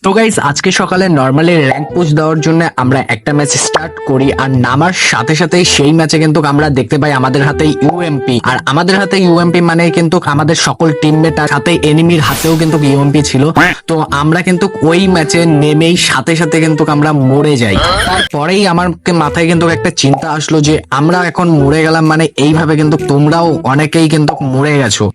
তো গাইস আজকে সকালে নরমালি র্যাঙ্ক পুশ দেওয়ার জন্য আমরা একটা ম্যাচ স্টার্ট করি আর নামার সাথে সাথেই সেই ম্যাচে কিন্তু আমরা দেখতে পাই আমাদের হাতে ইউএমপি। আর আমাদের হাতে ইউএমপি মানে কিন্তু আমাদের সকল টিমমেট আর সাথে এনিমির হাতেও কিন্তু ইউএমপি ছিল। তো আমরা কিন্তু ওই ম্যাচে নেমেই সাথে সাথে কিন্তু আমরা মরে যাই। তারপরেই আমার মাথায় কিন্তু একটা চিন্তা আসলো যে আমরা এখন মরে গেলাম মানে এইভাবে কিন্তু তোমরাও অনেকেই কিন্তু মরে গেছো।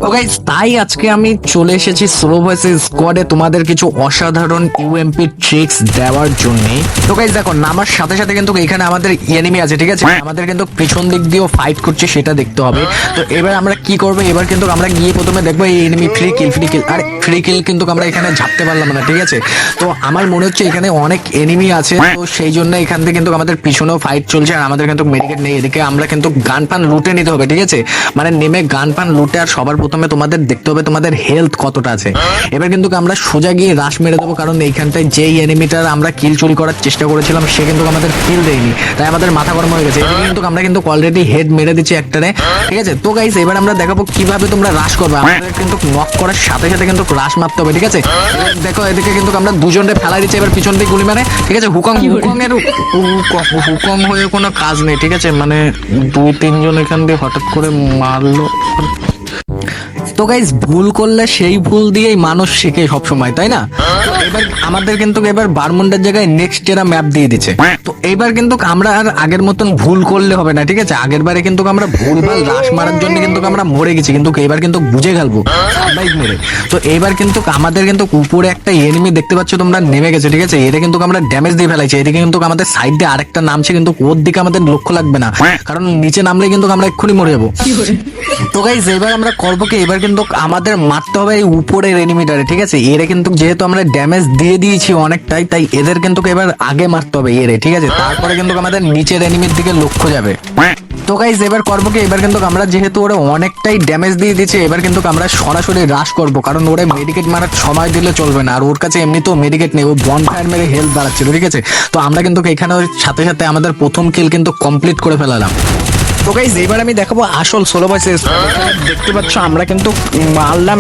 তো গাইস তাই আজকে আমি চলে এসেছি স্লো ভয়েসের স্কোয়াডে তোমাদের কিছু অসাধারণ ইউএমপি ট্রিক্স দেওয়ার জন্য। তো গাইস দেখো নামার সাথে সাথে কিন্তু এখানে আমাদের এনিমি আছে, ঠিক আছে, আমাদের কিন্তু পিছন দিক দিয়েও ফাইট করছে সেটা দেখতে হবে। তো এবার আমরা কি করবো, এবার কিন্তু আমরা গিয়ে প্রথমে দেখবো এই এনিমি ফ্রি কিল আর ফ্রি কিল কিন্তু আমরা এখানে ঝাপতে পারলাম না, ঠিক আছে। তো আমার মনে হচ্ছে এখানে অনেক এনিমি আছে, তো সেই জন্য এখান থেকে কিন্তু আমাদের পিছনেও ফাইট চলছে আর আমাদের কিন্তু মেডিকেট নেই। এদিকে আমরা কিন্তু গান পান লুটে নিতে হবে, ঠিক আছে, মানে নেমে গান পান লুটে আর সবার প্রথমে তোমাদের দেখতে হবে তোমাদের হেলথ কতটা আছে। এবার কিন্তু আমরা সোজা গিয়ে রাশ মেরে দেবো, কারণ এইখানটায় যেই এনিমিটার আমরা কিল চুরি করার চেষ্টা করেছিলাম সে কিন্তু আমাদের কিল দেয়নি, তাই আমাদের মাথা গরম হয়ে গেছে। এদিকে কিন্তু আমরা কিন্তু অলরেডি হেড মেরে দিচ্ছি একটারে, ঠিক আছে। তো গাইস এবার আমরা দেখাবো কিভাবে তোমরা রাশ করবে। আমাদের কিন্তু নক করার সাথে সাথে কিন্তু রাশ মারতে হবে, ঠিক আছে। দেখো এদিকে কিন্তু আমরা দুজনকে ফেলাই দিচ্ছি, এবার পিছন দিকে গুলি মারে, ঠিক আছে। হুকম হয়ে কোনো কাজ নেই, ঠিক আছে, মানে দুই তিনজন এখান দিয়ে হঠাৎ করে মারলো। তো গাইস ভুল করলে সেই ভুল দিয়েই মানুষ শেখে সব সময়, তাই না। তো এবার আমাদের কিন্তু এবার বারমুন্ডার জায়গায় নেক্সট এরা ম্যাপ দিয়ে দিচ্ছে। তো এবার কিন্তু আমরা আর আগের মতন ভুল করলে হবে না, ঠিক আছে। আগের বারে কিন্তু আমরা ভুলভাল রাশ মারার জন্য কিন্তু আমরা মরে গেছি, কিন্তু এবার কিন্তু বুঝে গেলবো বাইক মেরে। তো এবার কিন্তু আমাদের কিন্তু উপরে একটা এনিমি দেখতে পাচ্ছ তোমরা নেমে গেছে, ঠিক আছে। এটা কিন্তু আমরা ড্যামেজ দিয়ে ফেলাইছি। এদিকে কিন্তু আমাদের সাইড দিয়ে আরেকটা নামছে, কিন্তু ওর দিকে আমাদের লক্ষ্য লাগবে না, কারণ নিচে নামলে কিন্তু আমরা এক্ষুনি মরে যাবো। তো গাইস এবার আমরা করবো কি, এবার কিন্তু আমাদের মারতে হবে এই উপরের এনিমিটারে, ঠিক আছে। এরে কিন্তু যেহেতু আমরা ড্যামেজ দিয়ে দিয়েছি অনেকটাই, তাই এদের কিন্তু এবার আগে মারতে হবে এরে, ঠিক আছে। তারপরে কিন্তু আমাদের নিচের এনিমির দিকে লক্ষ্য যাবে। তো গাইস এবার করবো কি, এবার কিন্তু আমরা যেহেতু ওরা অনেকটাই ড্যামেজ দিয়ে দিচ্ছে, এবার কিন্তু আমরা সরাসরি রাশ করবো, কারণ ওরে মেডিকেট মারার সময় দিলে চলবে না। আর ওর কাছে এমনিতেও মেডিকেট নেই, ও বনফায়ার মেরে হেলথ বাড়াচ্ছিল, ঠিক আছে। তো আমরা কিন্তু এখানে সাথে সাথে আমাদের প্রথম কিল কিন্তু কমপ্লিট করে ফেলালাম। তো গাইস এবার আমি দেখাবো আসল সোলো ভয়েস। দেখতে পাচ্ছ আমরা কিন্তু মারলাম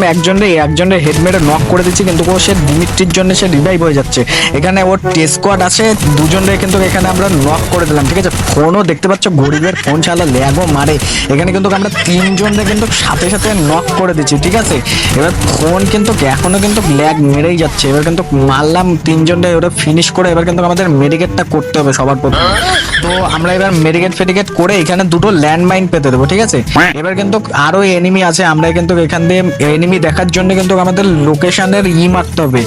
একজনের হেড মেরে নক করে দিচ্ছি, কিন্তু ও সে ডিমিট্রির জন্য সে রিভাইভ হয়ে যাচ্ছে। এখানে ওর টেস্ট স্কোয়াড আছে দুজনে, কিন্তু এখানে আমরা নক করে দিলাম, ঠিক আছে। ফোনও দেখতে পাচ্ছ গরিবের ফোন চালা ল্যাগও মারে। এখানে কিন্তু আমরা তিনজনে কিন্তু সাথে সাথে নক করে দিচ্ছি, ঠিক আছে। এবার ফোন কিন্তু এখনো কিন্তু ল্যাগ মেরেই যাচ্ছে। এবার কিন্তু মারলাম তিনজনে, ওরা ফিনিশ করে এবার কিন্তু আমাদের মেডিকেটটা করতে হবে সবার প্রথমে। তো আমরা এবার মেডিকেট করে এখানে দুটো ল্যান্ডমাইন পেতে দেবো, ঠিক আছে। এবার কিন্তু আরো এনিমি আছে, আমরা কিন্তু এখান দিয়ে এনিমি দেখার জন্য কিন্তু আমাদের লোকেশনের মারতে হবে।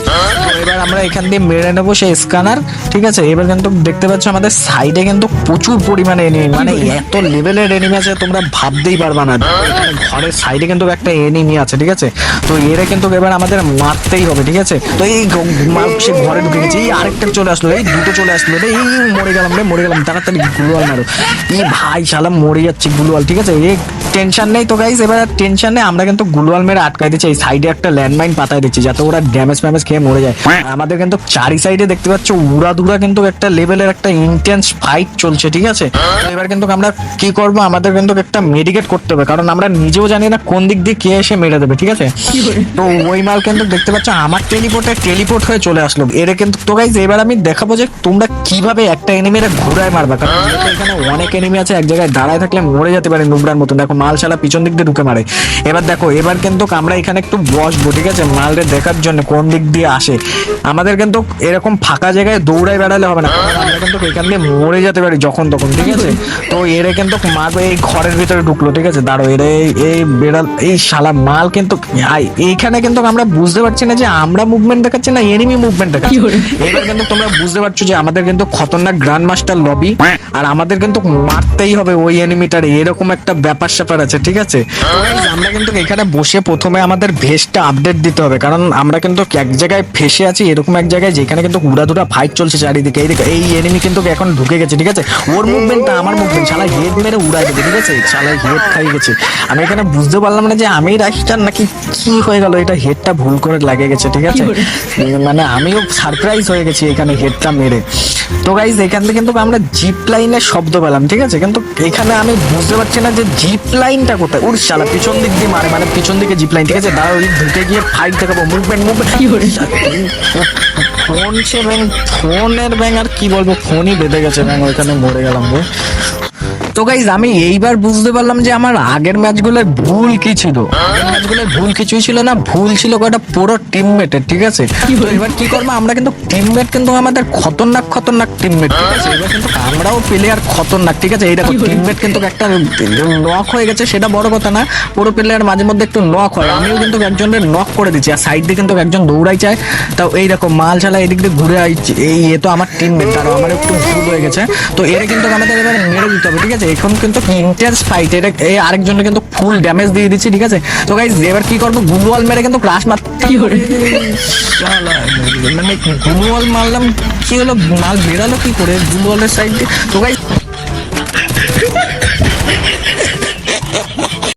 তো এবার আমরা এখান দিয়ে মেরে নেবো সেই স্ক্যানার, ঠিক আছে। এবার কিন্তু দেখতে পাচ্ছ আমাদের সাইডে কিন্তু প্রচুর পরিমাণে এনিমি, মানে এত লেভেলের এনিমি আছে তোমরা ভাবতেই পারবা না। এখানে ঘরের সাইডে কিন্তু একটা এনিমি আছে, ঠিক আছে। তো এরা কিন্তু এবার আমাদের মারতেই হবে, ঠিক আছে। তো এই সে ঘরে ঢুকে গেছে, এই আরেকটা চলে আসলো, এই দুটো চলে আসলো, এই মরে গেলাম তাড়াতাড়ি গ্লুয়াল মারো। এই ভাই শালা মরে যাচ্ছে গ্লুয়াল, ঠিক আছে। এই টেনশন নেই। তো গাইস এবার টেনশন নেই, আমরা কিন্তু গ্লুয়াল মেরে আটকাই দিচ্ছি। এই সাইডে একটা ল্যান্ডমাইন পাতায় দিচ্ছি যাতে ওরা ড্যামেজ খেয়ে মরে যায়। আমাদের কিন্তু চারি সাইডে দেখতে পাচ্ছ উড়াধুরা কিন্তু একটা লেভেলের একটা ইন্টেন্স ফাইট চলছে, ঠিক আছে। তো এবার কিন্তু আমরা কি করব, আমাদের কিন্তু একটা মেডিকেট করতে হবে, কারণ আমরা নিজেও জানি না কোন দিক দিয়ে কে এসে মেরে দেবে, ঠিক আছে। তো ওই মাল কিন্তু দেখতে পাচ্ছ আমার টেলিপোর্ট হয়ে চলে আসলো এরা কিন্তু। তো গাইস এবার আমি দেখাবো যে তোমরা কিভাবে একটা এনিমিরে ঘুরায় মারবা, কারণ এখানে অনেক এনিমি আছে, এক জায়গায় দাঁড়ায় থাকলে মরে যেতে পারে নুবরার মতন। দেখো মাল শালা পিছন দিক দিয়ে ঢুকে মারে। এবার দেখো এবার কিন্তু আমরা এখানে একটু বসবো, ঠিক আছে, মালরে দেখার জন্য কোন দিক দিয়ে আসে। আমাদের কিন্তু এরকম ফাঁকা জায়গায় দৌড়ায় বেড়ালে হবে না, আমরা কিন্তু এখান দিয়ে মরে যেতে পারি যখন তখন, ঠিক আছে। তো এরা কিন্তু মারবে, এই ঘরের ভিতরে ঢুকলো, ঠিক আছে। দাঁড়ো এরা এই বেড়াল এই শালা মাল কিন্তু এইখানে কিন্তু আমরা বুঝতে পারছি না যে আমরা মুভমেন্ট দেখাচ্ছি না এনিমি মুভমেন্ট দেখাচ্ছি। এবার কিন্তু তোমরা বুঝতে পারছো যে আমাদের কিন্তু খতরনাক গ্র্যান্ড মাস্টার লবি, আর আমাদের কিন্তু মারতেই হবে ওই এনিমিটারে, এরকম একটা ব্যাপার স্যাপার আছে, ঠিক আছে। আমরা কিন্তু এখানে বসে প্রথমে আমাদের ভেস্টটা আপডেট দিতে হবে, কারণ আমরা কিন্তু এক জায়গায় ফেসে আছি। আছি এরকম এক জায়গায় যেখানে কিন্তু উড়াধুরা ফাইট চলছে চারিদিকে। এই এনিমি কিন্তু এখন ঢুকে গেছে, ঠিক আছে? ওর মুভমেন্টটা আমার মুভমেন্ট, শালা হেড মেরে উড়াই দেবে, ঠিক আছে? শালা হেড খাই গেছে। আমি এখানে বুঝতে পারলাম না যে আমি রাশিটার নাকি কি হয়ে গেল, এটা হেডটা ভুল করে লাগে গেছে, ঠিক আছে? মানে আমিও সারপ্রাইজ হয়ে গেছি এখানে হেডটা মেরে। তো গাইজ এখান থেকে কিন্তু আমরা জিপ লাইনের শব্দ পেলাম, ঠিক আছে? কিন্তু এখানে আমি বুঝতে পারছি না যে জিপ লাইনটা কোথায়। ওর শালা পিছন দিক দিয়ে মারে, মানে পিছন দিকে জিপ লাইন, ঠিক আছে? দাঁড়া, ওই ঢুকে গিয়ে ফাইট দেখাবো, মুভমেন্ট কি করে ফোন সে ব্যাং, ফোনের ব্যাং আর কি বলবো, ফোনই বেঁধে গেছে ব্যাং, ওইখানে মরে গেলাম গো। তো গাইজ আমি এইবার বুঝতে পারলাম যে আমার আগের ম্যাচগুলোর ভুল কি ছিল। আগের ম্যাচগুলোর ভুল কিছুই ছিল না, ভুল ছিল কয়টা পুরো টিমমেটের, ঠিক আছে? তো এবার কি করবো আমরা, কিন্তু টিমমেট কিন্তু আমাদের খতরনাক খতরনাক টিমমেট, ঠিক আছে? এবার কিন্তু আমরাও প্লেয়ার খতরনাক, ঠিক আছে? এইরকম টিমমেট কিন্তু একটা নক হয়ে গেছে, সেটা বড় কথা না, পুরো প্লেয়ার মাঝে মধ্যে একটু নক হয়। আমিও কিন্তু একজনের নক করে দিচ্ছি, আর সাইড দিয়ে কিন্তু একজন দৌড়াই চায়, তাও এইরকম মাল ছাড়া এদিক দিয়ে ঘুরে আইছে। এ তো আমার টিমমেট, তারও আমার একটু ভুল হয়ে গেছে। তো এরা কিন্তু আমাদের এবার মেরে দিতে হবে, ঠিক আছে? এখন কিন্তু ইন্টেন্স ফাইট, এটা এই আরেকজনের কিন্তু ফুল ড্যামেজ দিয়ে দিচ্ছি, ঠিক আছে? তো গাইস এবার কি করবো, গুলওয়াল মেরে কিন্তু ক্রাশ মারতে হবে। মানে গুলওয়াল মারলাম, কি হলো, মাল বেরালো কি করে গুলওয়ালের সাইড দিয়ে? তো গাইস